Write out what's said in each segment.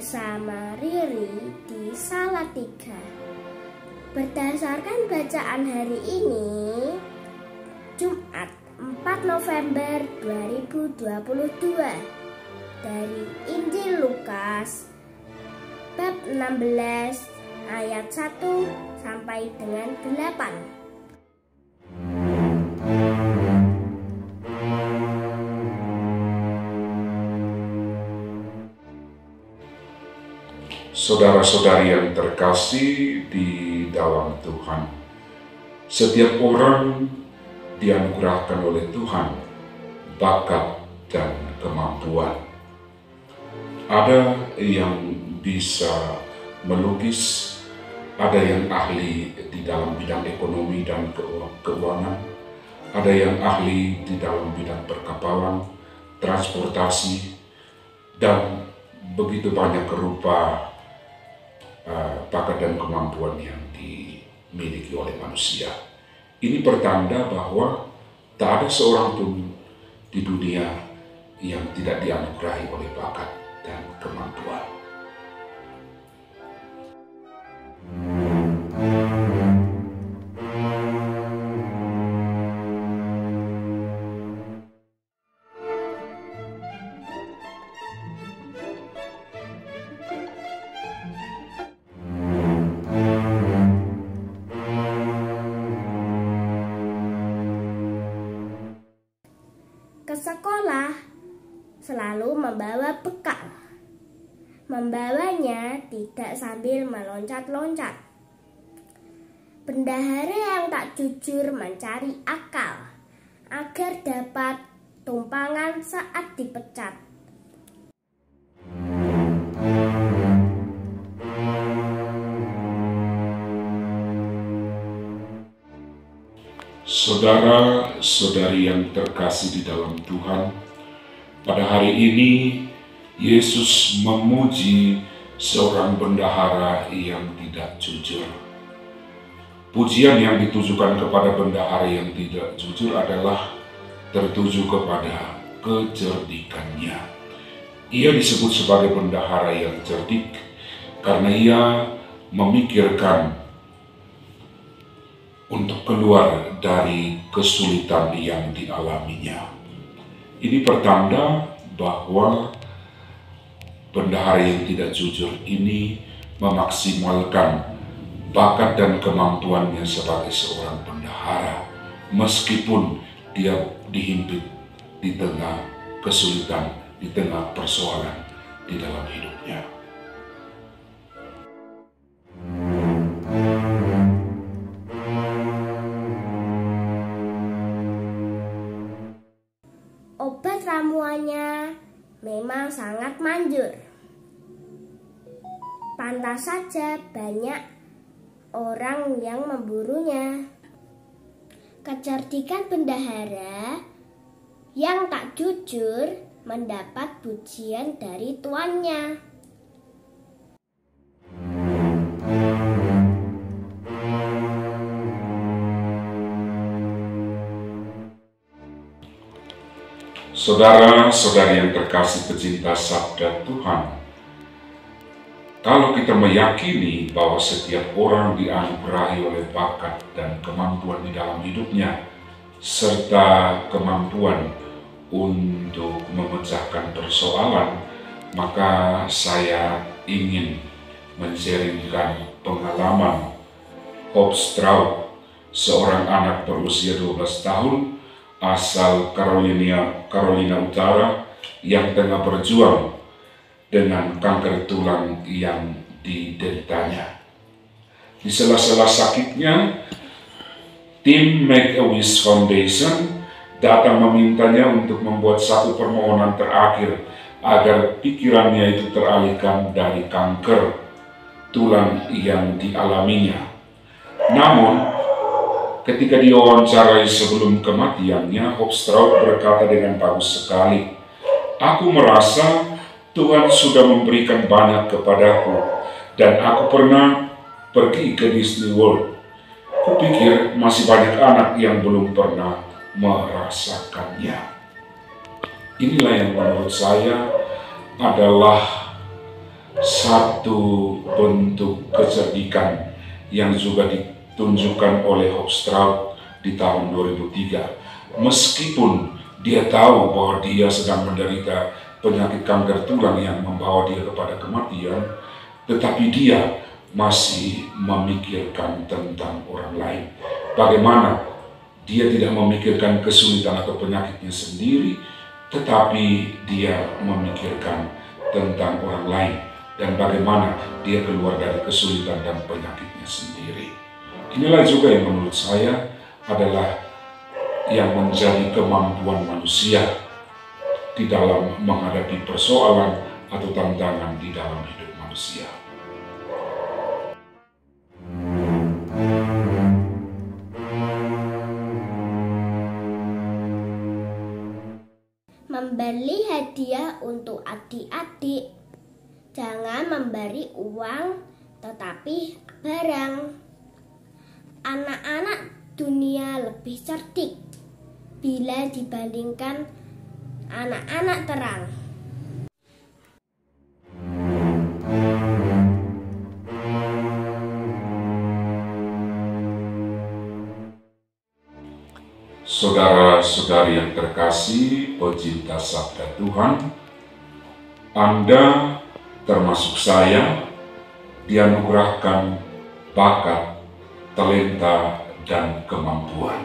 bersama Riri di Salatiga. Berdasarkan bacaan hari ini, Jumat 4 November 2022, dari Injil Lukas bab 16 ayat 1 sampai dengan 8. Saudara-saudari yang terkasih di dalam Tuhan, setiap orang dianugerahkan oleh Tuhan bakat dan kemampuan. Ada yang bisa melukis, ada yang ahli di dalam bidang ekonomi dan keuangan, ada yang ahli di dalam bidang perkapalan, transportasi, dan begitu banyak rupa bakat dan kemampuan yang dimiliki oleh manusia. Ini pertanda bahwa tak ada seorang pun di dunia yang tidak dianugerahi oleh bakat dan kemampuan. Ke sekolah selalu membawa bekal. Membawanya tidak sambil meloncat-loncat. Bendahara yang tak jujur mencari akal agar dapat tumpangan saat dipecat. Saudara-saudari yang terkasih di dalam Tuhan, pada hari ini Yesus memuji seorang bendahara yang tidak jujur. Pujian yang ditujukan kepada bendahara yang tidak jujur adalah tertuju kepada kecerdikannya. Ia disebut sebagai bendahara yang cerdik karena ia memikirkan untuk keluar dari kesulitan yang dialaminya. Ini pertanda bahwa bendahara yang tidak jujur ini memaksimalkan bakat dan kemampuannya sebagai seorang bendahara, meskipun dia dihimpit di tengah kesulitan, di tengah persoalan di dalam hidupnya. Obat ramuannya memang sangat manjur. Pantas saja banyak orang yang memburunya. Kecerdikan bendahara yang tak jujur mendapat pujian dari tuannya. Saudara-saudari yang terkasih pecinta sabda Tuhan, kalau kita meyakini bahwa setiap orang dianugerahi oleh bakat dan kemampuan di dalam hidupnya, serta kemampuan untuk memecahkan persoalan, maka saya ingin men-sharingkan pengalaman Hope Strauch, seorang anak berusia 12 tahun, asal Carolina Utara yang tengah berjuang dengan kanker tulang yang dideritanya. Di sela-sela sakitnya, tim Make-A-Wish Foundation datang memintanya untuk membuat satu permohonan terakhir agar pikirannya itu teralihkan dari kanker tulang yang dialaminya. Namun, ketika diwawancarai sebelum kematiannya, Hope Strauch berkata dengan bagus sekali, "Aku merasa Tuhan sudah memberikan banyak kepadaku, dan aku pernah pergi ke Disney World. Kupikir masih banyak anak yang belum pernah merasakannya." Inilah yang menurut saya adalah satu bentuk kecerdikan yang juga ditunjukkan oleh Hochstraat di tahun 2003. Meskipun dia tahu bahwa dia sedang menderita penyakit kanker tulang yang membawa dia kepada kematian, tetapi dia masih memikirkan tentang orang lain. Bagaimana dia tidak memikirkan kesulitan atau penyakitnya sendiri, tetapi dia memikirkan tentang orang lain dan bagaimana dia keluar dari kesulitan dan penyakitnya sendiri. Inilah juga yang menurut saya adalah yang menjadi kemampuan manusia di dalam menghadapi persoalan atau tantangan di dalam hidup manusia. Membeli hadiah untuk adik-adik. Jangan memberi uang, tetapi barang. Anak-anak dunia lebih cerdik bila dibandingkan anak-anak terang. Saudara-saudari yang terkasih, pecinta sabda Tuhan, Anda termasuk saya dianugerahkan bakat, talenta, dan kemampuan.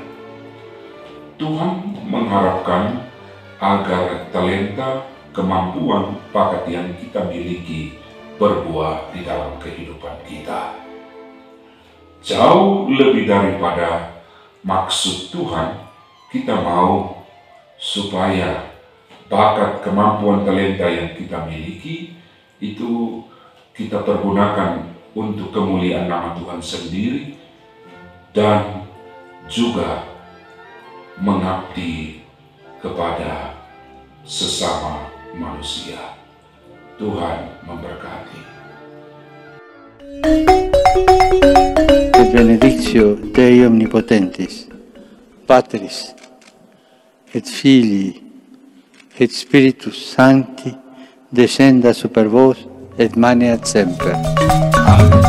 Tuhan mengharapkan agar talenta, kemampuan, bakat yang kita miliki berbuah di dalam kehidupan kita. Jauh lebih daripada maksud Tuhan, kita mau supaya bakat, kemampuan, talenta yang kita miliki itu kita pergunakan untuk kemuliaan nama Tuhan sendiri dan juga mengabdi kepada sesama manusia. Tuhan memberkati. Benedictio Dei Omnipotentis, Patris et Filii et Spiritus Sancti descenda super vos et maneat semper. Amen.